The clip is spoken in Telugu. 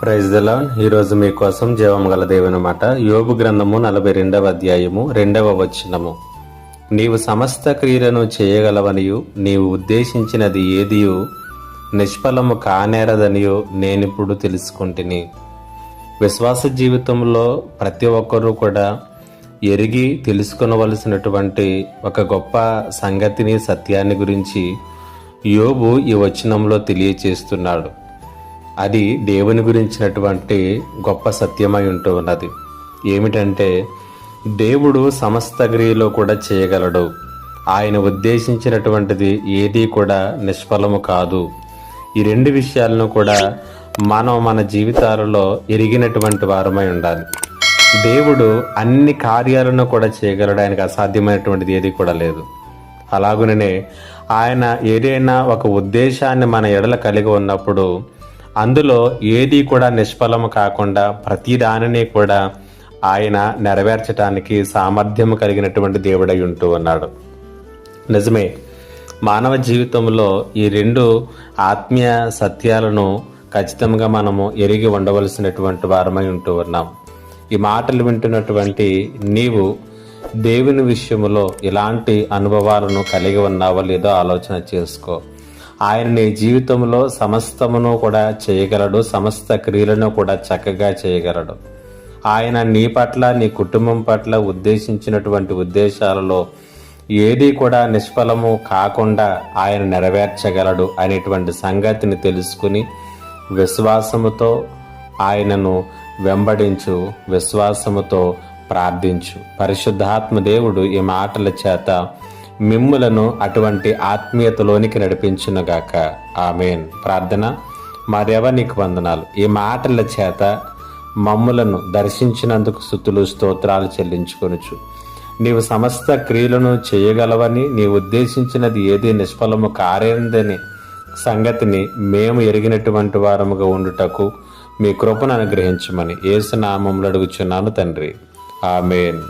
Praise the lord. ఈరోజు మీకోసం జీవము గల దేవుని మాట. యోబు గ్రంథము 42వ అధ్యాయము 2వ వచనము. నీవు సమస్త క్రియలను చేయగలవనియు నీవు ఉద్దేశించినది ఏదియు నిష్ఫలము కానేరదనియు నేనిప్పుడు తెలుసుకుంటుని. విశ్వాస జీవితంలో ప్రతి ఒక్కరూ కూడా ఎరిగి తెలుసుకొనవలసినటువంటి ఒక గొప్ప సంగతిని, సత్యాన్ని గురించి యోబు ఈ వచనంలో తెలియచేస్తున్నాడు. అది దేవుని గురించినటువంటి గొప్ప సత్యమై ఉంటూ ఉన్నది. ఏమిటంటే, దేవుడు సమస్త క్రియలో కూడా చేయగలడు. ఆయన ఉద్దేశించినటువంటిది ఏది కూడా నిష్ఫలము కాదు. ఈ రెండు విషయాలను కూడా మనం మన జీవితాలలో ఎరిగినటువంటి వారమై ఉండాలి. దేవుడు అన్ని కార్యాలను కూడా చేయగలడు. ఆయనకు అసాధ్యమైనటువంటిది ఏది కూడా లేదు. అలాగుననే ఆయన ఏదైనా ఒక ఉద్దేశాన్ని మన ఎడల కలిగి ఉన్నప్పుడు అందులో ఏది కూడా నిష్ఫలము కాకుండా ప్రతి దానిని కూడా ఆయన నెరవేర్చడానికి సామర్థ్యం కలిగినటువంటి దేవుడై ఉంటూ ఉన్నాడు. నిజమే, మానవ జీవితంలో ఈ రెండు ఆత్మీయ సత్యాలను ఖచ్చితంగా మనము ఎరిగి ఉండవలసినటువంటి వారమై ఉంటూ ఉన్నాం. ఈ మాటలు వింటున్నటువంటి నీవు దేవుని విషయంలో ఇలాంటి అనుభవాలను కలిగి ఉన్నావో లేదో ఆలోచన చేసుకో. ఆయన నీ జీవితంలో సమస్తమును కూడా చేయగలడు. సమస్త క్రియలను కూడా చక్కగా చేయగలడు. ఆయన నీ పట్ల, నీ కుటుంబం పట్ల ఉద్దేశించినటువంటి ఉద్దేశాలలో ఏది కూడా నిష్ఫలము కాకుండా ఆయన నెరవేర్చగలడు అనేటువంటి సంగతిని తెలుసుకుని విశ్వాసముతో ఆయనను వెంబడించు, విశ్వాసముతో ప్రార్థించు. పరిశుద్ధాత్మ దేవుడు ఈ మాటల చేత మిమ్ములను అటువంటి ఆత్మీయతలోనికి నడిపించునుగాక. ఆమేన్. ప్రార్థన. మా దేవా, నీకు వందనాలు. ఈ మాటల చేత మమ్ములను దర్శించినందుకు స్తుతులు, స్తోత్రాలు చెల్లించుకొనుచు. నీవు సమస్త క్రియలను చేయగలవని, నీ ఉద్దేశించినది ఏది నిష్ఫలము కారేందని సంగతిని మేము ఎరిగినటువంటి వారముగా ఉండుటకు మీ కృపను అనుగ్రహించమని యేసు నామములో అడుగుచున్నాను తండ్రి. ఆమేన్.